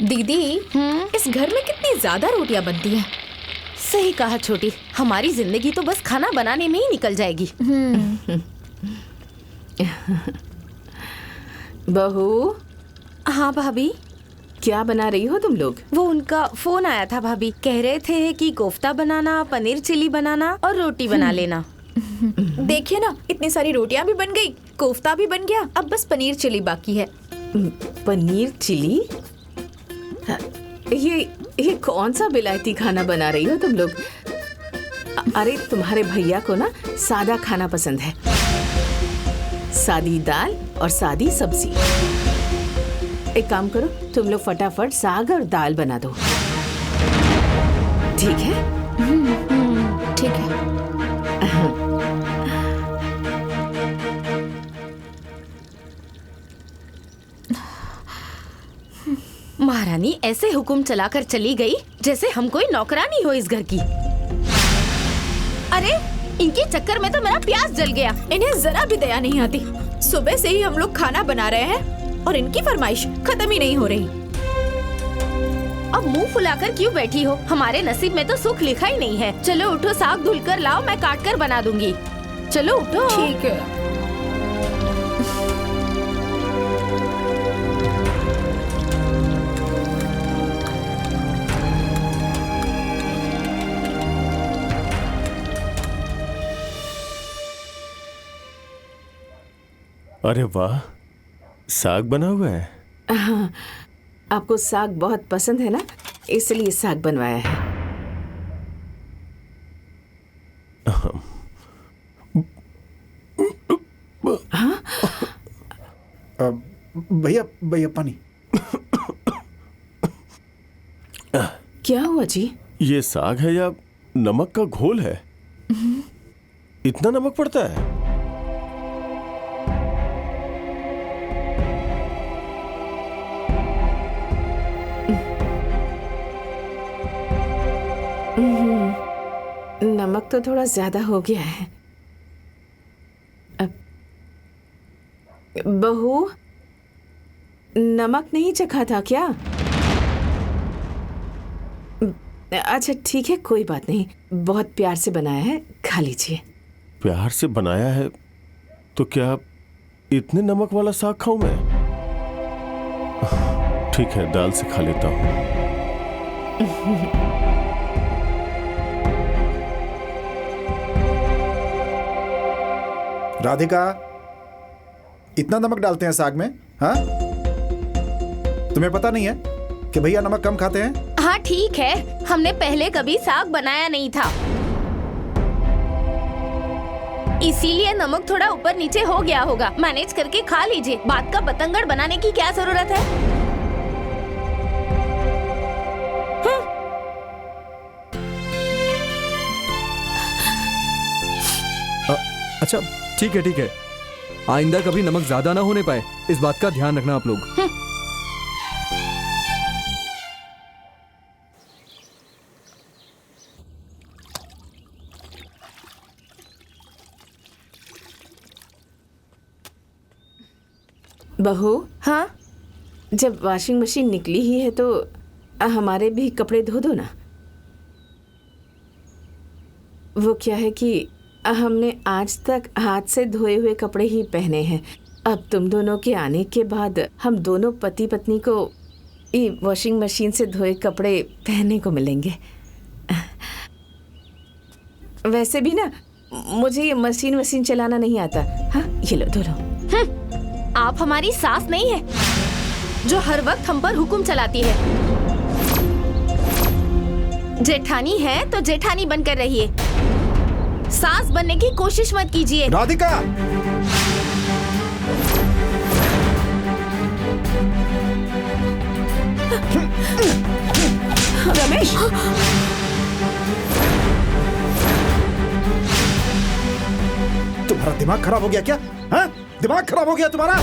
दीदी, इस घर में कितनी ज्यादा रोटियां बनती हैं। सही कहा छोटी, हमारी जिंदगी तो बस खाना बनाने में ही निकल जाएगी। बहू। हाँ भाभी। क्या बना रही हो तुम लोग? वो उनका फोन आया था भाभी, कह रहे थे कि कोफ्ता बनाना, पनीर चिली बनाना और रोटी बना लेना। देखिए ना, इतनी सारी रोटियां भी बन गई, कोफ्ता भी बन गया, अब बस पनीर चिली बाकी है। पनीर चिली? ये कौन सा विलायती खाना बना रही हो तुम लोग? अरे तुम्हारे भैया को ना सादा खाना पसंद है, सादी दाल और सादी सब्जी। एक काम करो, तुम लोग फटाफट साग और दाल बना दो, ठीक है? ठीक है। महारानी ऐसे हुक्म चलाकर चली गई जैसे हम कोई नौकरानी हो इस घर की। अरे इनके चक्कर में तो मेरा प्याज जल गया। इन्हें जरा भी दया नहीं आती। सुबह से ही हम लोग खाना बना रहे हैं और इनकी फरमाइश खत्म ही नहीं हो रही। अब मुंह फुलाकर क्यों बैठी हो? हमारे नसीब में तो सुख लिखा ही नहीं है। चलो उठो, साग धुल कर लाओ, मैं काट कर बना दूंगी। चलो उठो। ठीक है। अरे वाह, साग बना हुआ है। हाँ, आपको साग बहुत पसंद है ना, इसलिए साग बनवाया है। हाँ? भैया भैया पानी। क्या हुआ जी? ये साग है या नमक का घोल है? इतना नमक पड़ता है? नमक तो थोड़ा ज्यादा हो गया है। बहू, नमक नहीं चखा था क्या? अच्छा ठीक है, कोई बात नहीं, बहुत प्यार से बनाया है, खा लीजिए। प्यार से बनाया है तो क्या इतने नमक वाला साग खाऊं मैं? ठीक है, दाल से खा लेता हूं। राधिका, इतना नमक डालते हैं साग में? हाँ, तुम्हें पता नहीं है कि भैया नमक कम खाते हैं? हाँ ठीक है, हमने पहले कभी साग बनाया नहीं था, इसीलिए नमक थोड़ा ऊपर नीचे हो गया होगा। मैनेज करके खा लीजिए, बात का बतंगड़ बनाने की क्या जरूरत है? अच्छा ठीक है, आइंदा कभी नमक ज्यादा ना होने पाए, इस बात का ध्यान रखना आप लोग। बहू। हाँ? जब वॉशिंग मशीन निकली ही है तो हमारे भी कपड़े धो दो ना। वो क्या है कि हमने आज तक हाथ से धोए हुए कपड़े ही पहने हैं। अब तुम दोनों के आने के बाद हम दोनों पति पत्नी को ये वॉशिंग मशीन से धोए कपड़े पहनने को मिलेंगे। वैसे भी ना मुझे ये मशीन चलाना नहीं आता। हाँ, ये लो धो लो। आप हमारी सास नहीं है जो हर वक्त हम पर हुक्म चलाती है। जेठानी है तो जेठानी बनकर रहिए, सास बनने की कोशिश मत कीजिए। राधिका! रमेश! तुम्हारा दिमाग खराब हो गया क्या? हाँ? दिमाग खराब हो गया तुम्हारा?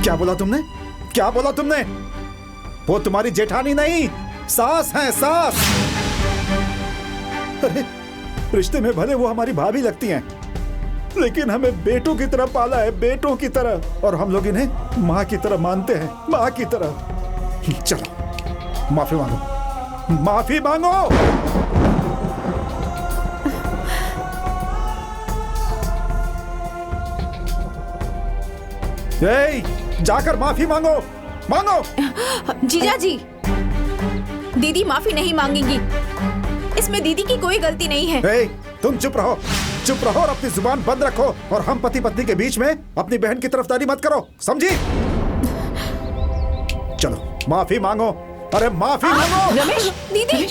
क्या बोला तुमने? क्या बोला तुमने? वो तुम्हारी जेठानी नहीं, सास है, सास। अरे रिश्ते में भले वो हमारी भाभी लगती हैं, लेकिन हमें बेटों की तरह पाला है, बेटों की तरह, और हम लोग इन्हें माँ की तरह मानते हैं, माँ की तरह। चलो माफी मांगो, माफी मांगो। जाकर माफी मांगो, मांगो। जीजा जी, दीदी माफी नहीं मांगेंगी। इसमें दीदी की कोई गलती नहीं है। तुम चुप रहो, चुप रहो और अपनी जुबान बंद रखो, और हम पति पत्नी के बीच में अपनी बहन की तरफदारी मत करो, समझी? चलो माफी मांगो, अरे माफी मांगो। रमेश, दीदी,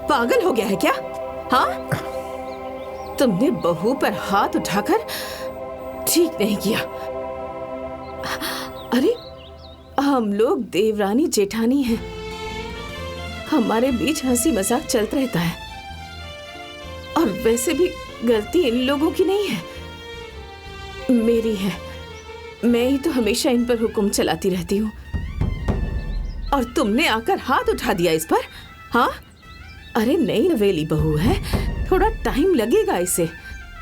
पागल हो गया है क्या? हाँ, तुमने बहू पर हाथ उठाकर ठीक नहीं किया। अरे हम लोग देवरानी जेठानी हैं, हमारे बीच हंसी मजाक चलता रहता है, और वैसे भी गलती इन लोगों की नहीं है, मेरी है। मैं ही तो हमेशा इन पर हुक्म चलाती रहती हूँ, और तुमने आकर हाथ उठा दिया इस पर। हाँ, अरे नई नवेली बहू है, थोड़ा टाइम लगेगा इसे।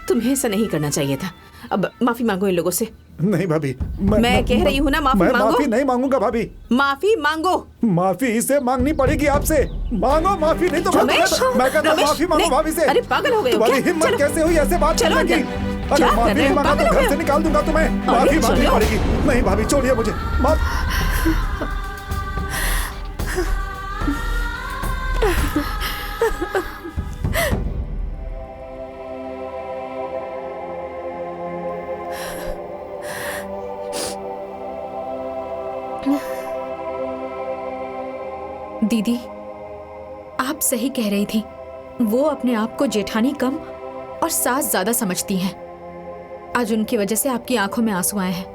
तुम्हें ऐसा नहीं करना चाहिए था। अब माफी मांगो इन लोगों से। नहीं भाभी, मैं कह रही हूँ ना, माफी मैं मांगो। माफी नहीं मांगूंगा भाभी, माफी मांगो। माफी इसे मांगनी पड़ेगी आपसे। मांगो माफी, नहीं तो रमेश, मैं कहता हूँ माफी मांगो नहीं, भाभी से। अरे पागल हो गए हो तुम्हारी क्या? हिम्मत चलो, कैसे हुई ऐसे बात चलो करने की? अंदर। अगर क्या कर माफी रहे नहीं हो? मांगा पागल तो हो घर गए से हो? निकाल दूंगा तुम्हें। माफी मांगनी चलो। पड़ेगी। नहीं भाभी, छोड़िए मुझे। दीदी, आप सही कह रही थी। वो अपने आप को जेठानी कम और सास ज्यादा समझती हैं। आज उनकी वजह से आपकी आंखों में आंसू आए हैं।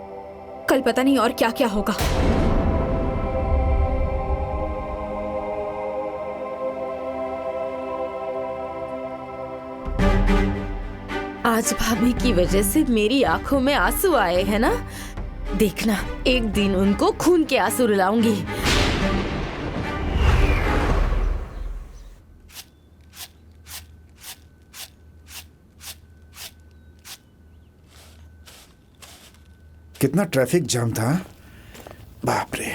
कल पता नहीं और क्या क्या होगा। आज भाभी की वजह से मेरी आंखों में आंसू आए हैं ना? देखना, एक दिन उनको खून के आंसू रुलाऊंगी। कितना ट्रैफिक जाम था, बाप रे।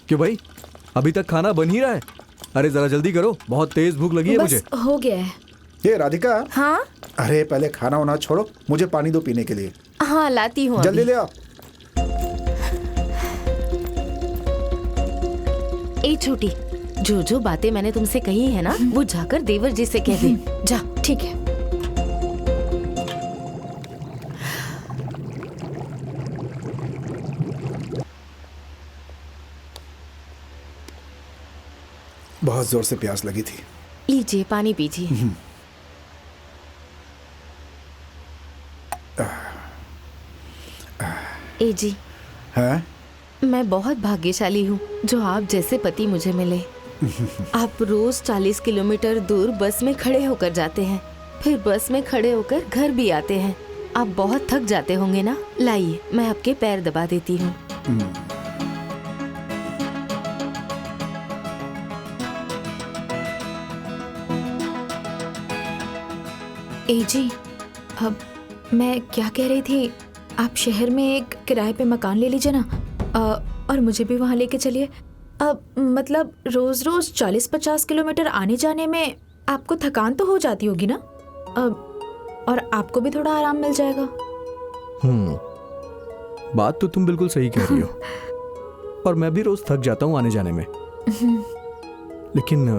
क्यों भाई, अभी तक खाना बन ही रहा है? अरे जरा जल्दी करो, बहुत तेज भूख लगी है मुझे। बस हो गया है। ये राधिका। हाँ अरे पहले खाना वाना छोड़ो, मुझे पानी दो पीने के लिए। हाँ, लाती हूँ। जल्दी ले आओ। ए छोटी, जो जो बातें मैंने तुमसे कही है ना, वो जाकर देवर जी से कह दे। जा। ठीक है। बहुत जोर से प्यास लगी थी। लीजिए, पानी पीजिए। ए जी, हैं? मैं बहुत भाग्यशाली हूँ जो आप जैसे पति मुझे मिले। आप रोज 40 किलोमीटर दूर बस में खड़े होकर जाते हैं, फिर बस में खड़े होकर घर भी आते हैं। आप बहुत थक जाते होंगे ना? लाइए, मैं आपके पैर दबा देती हूँ। ए जी, अब मैं क्या कह रही थी, आप शहर में एक किराए पे मकान ले लीजिए ना, और मुझे भी वहाँ लेके चलिए। अब मतलब रोज रोज 40-50 किलोमीटर आने जाने में आपको थकान तो हो जाती होगी ना, और आपको भी थोड़ा आराम मिल जाएगा। बात तो तुम बिल्कुल सही कह रही हो, और मैं भी रोज थक जाता हूँ आने जाने में। लेकिन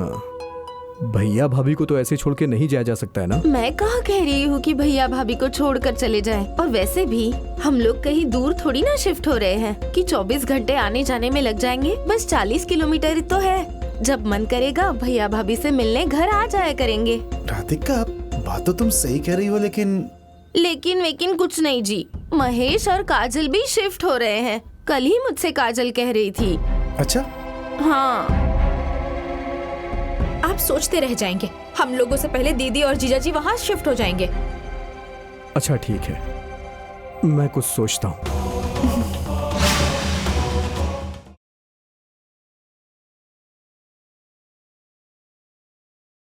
भैया भाभी को तो ऐसे छोड़ के नहीं जाया जा सकता है ना? मैं कहाँ कह रही हूँ कि भैया भाभी को छोड़कर चले जाएं। और वैसे भी हम लोग कहीं दूर थोड़ी ना शिफ्ट हो रहे हैं कि 24 घंटे आने जाने में लग जाएंगे। बस 40 किलोमीटर तो है। जब मन करेगा भैया भाभी से मिलने घर आ जाया करेंगे। राधिका, बात तो तुम सही कह रही हो, लेकिन कुछ नहीं जी। महेश और काजल भी शिफ्ट हो रहे हैं। कल ही मुझसे काजल कह रही थी। अच्छा? हाँ। आप सोचते रह जाएंगे। हम लोगों से पहले दीदी और जीजा जी वहाँ शिफ्ट हो जाएंगे। अच्छा ठीक है, मैं कुछ सोचता हूँ।